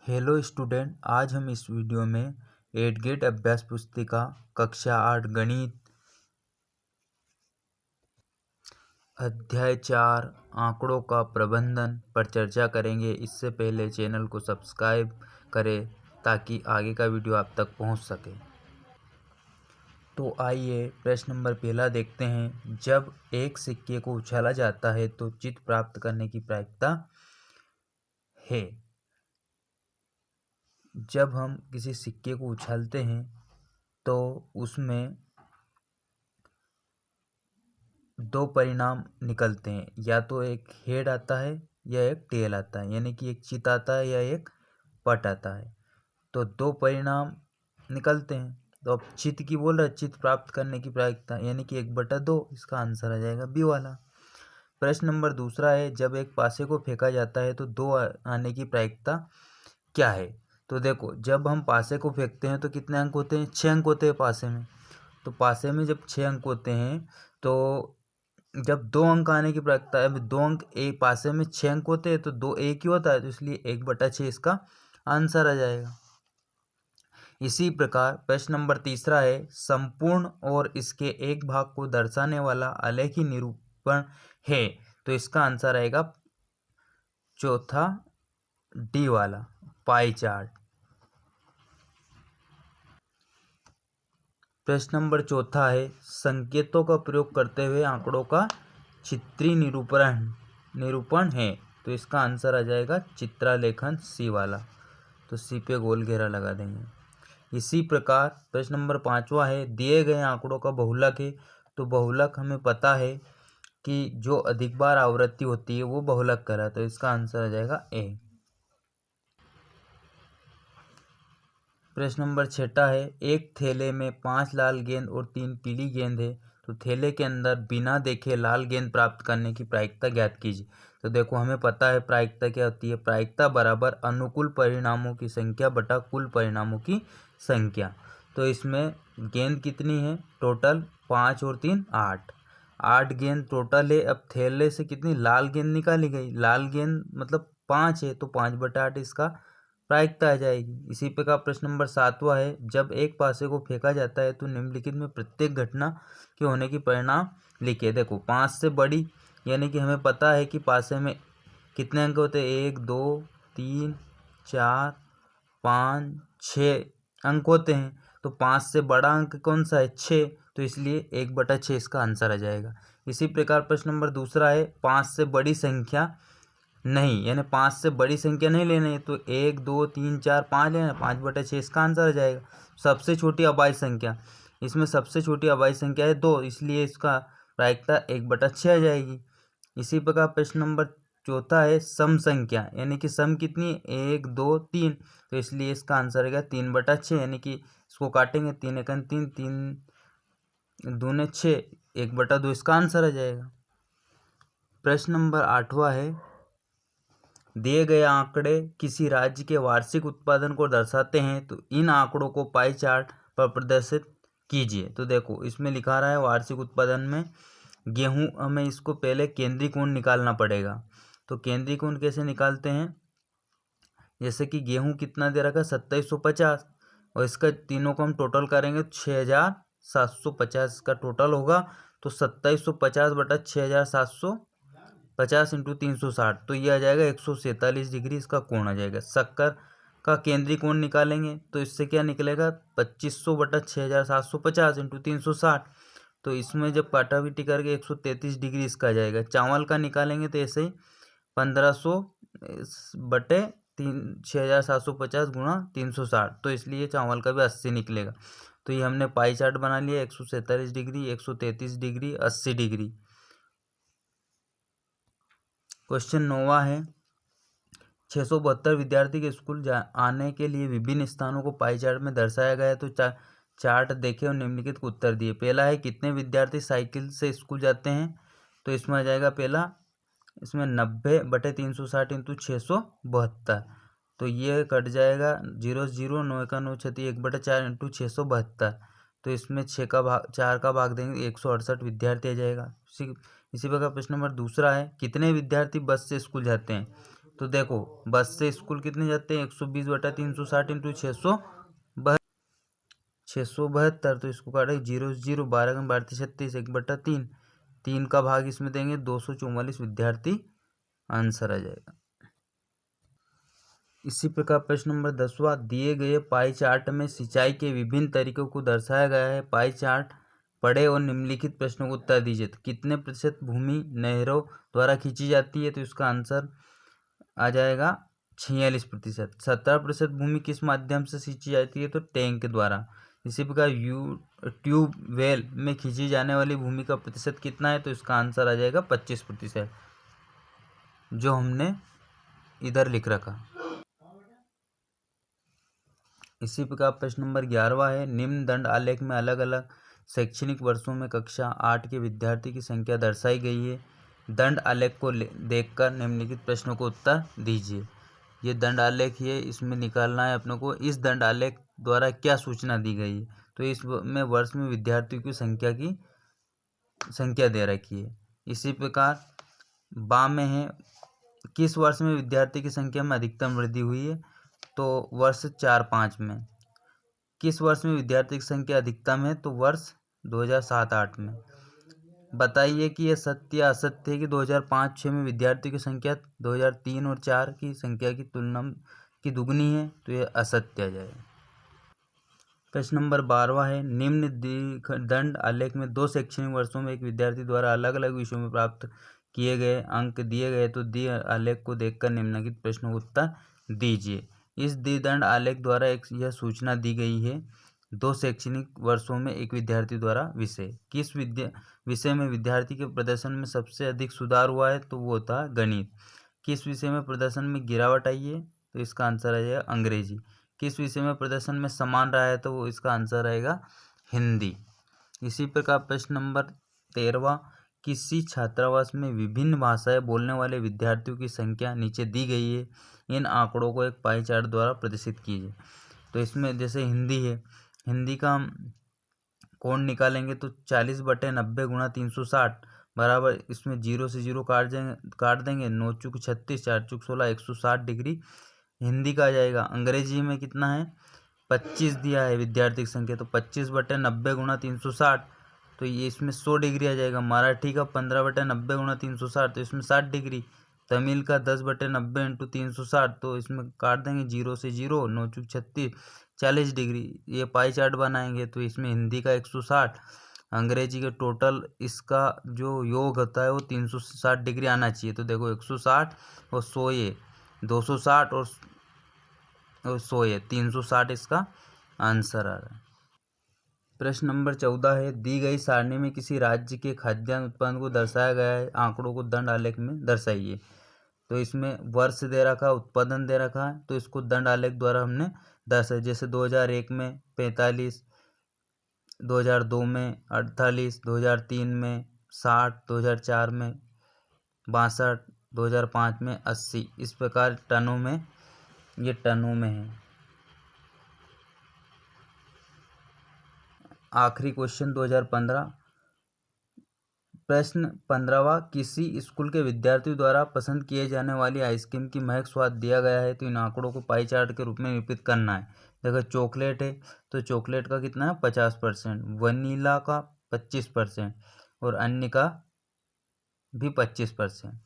Hello student, आज हम इस वीडियो में 8 गेट अभ्यास पुस्तिका कक्षा 8 गणित अध्याय 4 आंकड़ों का प्रबंधन पर चर्चा करेंगे। इससे पहले चैनल को सब्सक्राइब करें ताकि आगे का वीडियो आप तक पहुंच सके। तो आइए प्रश्न नंबर पहला देखते हैं। जब एक सिक्के को उछाला जाता है तो चित्त प्राप्त करने की प्रायिकता है। जब हम किसी सिक्के को उछालते हैं तो उसमें दो परिणाम निकलते हैं, या तो एक हेड आता है या एक टेल आता है, यानी कि एक चित आता है या एक पट आता है। तो दो परिणाम निकलते हैं। तो अब चित की बोल रहा है, चित प्राप्त करने की प्रायिकता यानी कि 1/2, इसका आंसर आ जाएगा बी वाला। प्रश्न नंबर दूसरा है, जब एक पासे को फेंका जाता है तो 2 आने की प्रायिकता क्या है। तो देखो, जब हम पासे को फेंकते हैं तो कितने अंक होते हैं, 6 अंक होते हैं पासे में। तो पासे में जब 6 अंक होते हैं तो जब 2 अंक आने की प्रायिकता है, 2 अंक एक पासे में 6 अंक होते हैं तो 2 एक ही होता है, तो इसलिए 1/6 इसका आंसर आ जाएगा। इसी प्रकार प्रश्न नंबर तीसरा है, संपूर्ण और इसके एक भाग को दर्शाने वाला आलेखी निरूपण है। तो इसका आंसर आएगा चौथा डी वाला, पाई चार्ट। प्रश्न नंबर चौथा है, संकेतों का प्रयोग करते हुए आंकड़ों का चित्रीय निरूपण है। तो इसका आंसर आ जाएगा चित्रालेखन, सी वाला। तो सी पे गोल घेरा लगा देंगे। इसी प्रकार प्रश्न नंबर 5वां है, दिए गए आंकड़ों का बहुलक है। तो बहुलक हमें पता है कि जो अधिक बार आवृत्ति होती है वो बहुलक कहलाता है। तो इसका आंसर आ जाएगा ए। प्रश्न नंबर 6 है, एक थैले में 5 लाल गेंद और 3 पीली गेंद है। तो थैले के अंदर बिना देखे लाल गेंद प्राप्त करने की प्रायिकता ज्ञात कीजिए। तो देखो, हमें पता है प्रायिकता क्या होती है। प्रायिकता बराबर अनुकूल परिणामों की संख्या बटा कुल परिणामों की संख्या। तो इसमें गेंद कितनी है, टोटल 5 और 3 8 गेंद टोटल है। अब थैले से कितनी लाल गेंद निकाली गई, लाल गेंद मतलब 5 है, तो 5/8 इसका प्रायिकता आ जाएगी। इसी प्रकार प्रश्न नंबर 7वां है, जब एक पासे को फेंका जाता है तो निम्नलिखित में प्रत्येक घटना के होने की परिणाम लिखिए। देखो, 5 से बड़ी यानी कि हमें पता है कि पासे में कितने अंक होते हैं, 1 2 3 4 5 6 अंक होते हैं। तो 5 से बड़ा अंक कौन सा है, 6, तो इसलिए 1/6 इसका आंसर आ जाएगा। इसी प्रकार प्रश्न नंबर दूसरा है, 5 से बड़ी संख्या नहीं, यानी 5 से बड़ी संख्या नहीं लेनी है। तो 1 2 3 4 5 लेना, 5/6 इसका आंसर आ जाएगा। सबसे छोटी अभाज्य संख्या, इसमें सबसे छोटी अभाज्य संख्या है 2, इसलिए इसका प्रायिकता 1/6 आ जाएगी। इसी प्रकार प्रश्न नंबर चौथा है, सम संख्या यानी कि सम कितनी है, 1 2 3, तो इसलिए इसका आंसर आएगा 3/6, यानी कि इसको काटेंगे 3 एकन 3 3 दूने 6, 1/2 इसका आंसर आ जाएगा। प्रश्न नंबर 8वां है, दिए गए आंकड़े किसी राज्य के वार्षिक उत्पादन को दर्शाते हैं। तो इन आंकड़ों को पाई चार्ट पर प्रदर्शित कीजिए। तो देखो, इसमें लिखा रहा है वार्षिक उत्पादन में गेहूं, हमें इसको पहले केंद्रीय कोण निकालना पड़ेगा। तो केंद्रीय कोण कैसे निकालते हैं, जैसे कि गेहूं कितना दे रखा है, 2750, और इसका तीनों को हम टोटल करेंगे 6750 का टोटल होगा। तो 2750/6750 इंटू 360, तो ये आ जाएगा 147 डिग्री इसका कोण आ जाएगा। शक्कर का केंद्रीय कोण निकालेंगे तो इससे क्या निकलेगा, 2500/6750 इंटू 360, तो इसमें जब काटापीटी करके 133 डिग्री इसका आ जाएगा। चावल का निकालेंगे तो ऐसे ही 1500/6750 गुणा 360, तो इसलिए चावल का भी 80 निकलेगा। तो ये हमने पाई चार्ट बना लिया, 147 डिग्री 133 डिग्री 80 डिग्री। क्वेश्चन 9वां है, 672 विद्यार्थी के स्कूल आने के लिए विभिन्न स्थानों को पाई चार्ट में दर्शाया गया है। तो चार्ट देखें और निम्नलिखित को उत्तर दिए। पहला है, कितने विद्यार्थी साइकिल से स्कूल जाते हैं। तो इसमें आ जाएगा पहला, इसमें 90/360 इंटू 672, तो ये कट जाएगा 0 0 9 का 9 छती 1/4 इंटू 672, तो इसमें 4 का भाग देंगे 168 विद्यार्थी आ जाएगा। इसी प्रकार प्रश्न नंबर दूसरा है, कितने विद्यार्थी बस से स्कूल जाते हैं। तो देखो बस से स्कूल कितने जाते हैं, 120/360 इंटू 672, तो इसको काटे 0 0, 12 12 36, 1/3, 3 का भाग इसमें देंगे 244 विद्यार्थी, आंसर आ जाएगा। इसी प्रकार प्रश्न नंबर 10वां, दिए गए पाई चार्ट में सिंचाई के विभिन्न तरीकों को दर्शाया गया है। पाई चार्ट पढ़े और निम्नलिखित प्रश्नों को उत्तर दीजिए। तो कितने प्रतिशत भूमि नहरों द्वारा खींची जाती है, तो इसका आंसर आ जाएगा 46%। 17% भूमि किस माध्यम से सिंची जाती है, तो टैंक द्वारा। इसी प्रकार ट्यूबवेल में खींची जाने वाली भूमि का प्रतिशत कितना है, तो इसका आंसर आ जाएगा 25%, जो हमने इधर लिख रखा। इसी प्रकार प्रश्न नंबर 11वां है, निम्न दंड आलेख में अलग अलग शैक्षणिक वर्षों में कक्षा 8 के विद्यार्थी की संख्या दर्शाई गई है। दंड आलेख को देखकर निम्नलिखित प्रश्नों को उत्तर दीजिए। ये दंड आलेख है, इसमें निकालना है अपनों को इस दंड आलेख द्वारा क्या सूचना दी गई है। तो इसमें वर्ष में विद्यार्थियों की संख्या दे रखी है। इसी प्रकार बाम में है, किस वर्ष में विद्यार्थी की संख्या में अधिकतम वृद्धि हुई है, तो वर्ष 4-5 में। किस वर्ष में विद्यार्थी की संख्या अधिकतम है, तो वर्ष 2007-8 में। बताइए कि यह सत्य या असत्य है कि 2005-6 में विद्यार्थियों की संख्या 2003 और 4 की संख्या की तुलना की दुगनी है, तो यह असत्य आ जाएगा। प्रश्न नंबर 12वां है, निम्न दंड आलेख में 2 शैक्षणिक वर्षों में एक विद्यार्थी द्वारा अलग अलग विषयों में प्राप्त किए गए अंक दिए गए, तो दिए आलेख को देखकर निम्नलिखित प्रश्नों का उत्तर दीजिए। इस दंड आलेख द्वारा यह सूचना दी गई है, 2 शैक्षणिक वर्षों में एक विद्यार्थी द्वारा विषय। किस विषय में विद्यार्थी के प्रदर्शन में सबसे अधिक सुधार हुआ है, तो वो था गणित। किस विषय में प्रदर्शन में गिरावट आई है, तो इसका आंसर आ जाएगा अंग्रेजी। किस विषय में प्रदर्शन में समान रहा है, तो वो इसका आंसर रहेगा हिंदी। इसी प्रकार प्रश्न नंबर 13वां, किसी छात्रावास में विभिन्न भाषाएं बोलने वाले विद्यार्थियों की संख्या नीचे दी गई है। इन आंकड़ों को एक पाई चार्ट द्वारा प्रदर्शित कीजिए। तो इसमें जैसे हिंदी है, हिंदी का हम कोण निकालेंगे तो 40/90 गुणा 360 बराबर, इसमें 0 से 0 काट देंगे 9 चुक 36, 4 चुक 16, 160 डिग्री हिंदी का आ जाएगा। अंग्रेजी में कितना है, 25 दिया है विद्यार्थी की संख्या, तो 25/90 गुणा 360, तो ये इसमें 100 डिग्री आ जाएगा। मराठी का 15/90 गुणा 360, तो इसमें 60 डिग्री। तमिल का 10/90 इंटू 360, तो इसमें काट देंगे 0 से 0, 9 चुक 36, 40 डिग्री। ये पाई चार्ट बनाएंगे तो इसमें हिंदी का 160, अंग्रेजी के टोटल इसका जो योग होता है वो 360 डिग्री आना चाहिए। तो देखो 160 और 100, ये 260 और 100, ये 360 इसका आंसर आ रहा है। प्रश्न नंबर 14 है, दी गई सारणी में किसी राज्य के खाद्यान्न उत्पादन को दर्शाया गया है, आंकड़ों को दंड आलेख में दर्शाइए। तो इसमें वर्ष दे रखा है, उत्पादन दे रखा है, तो इसको दंड आलेख द्वारा हमने दर्शाया। जैसे 2001 में 45, 2002 में 48, 2003 में 60, 2004 में 62, 2005 में 80। इस प्रकार टनों में, ये टनों में है। आखिरी क्वेश्चन 2015, प्रश्न 15वां, किसी स्कूल के विद्यार्थियों द्वारा पसंद किए जाने वाली आइसक्रीम की महक स्वाद दिया गया है, तो इन आंकड़ों को पाई चार्ट के रूप में निरूपित करना है। देखो चॉकलेट है, तो चॉकलेट का कितना है 50%, वनीला का 25% और अन्य का भी 25%।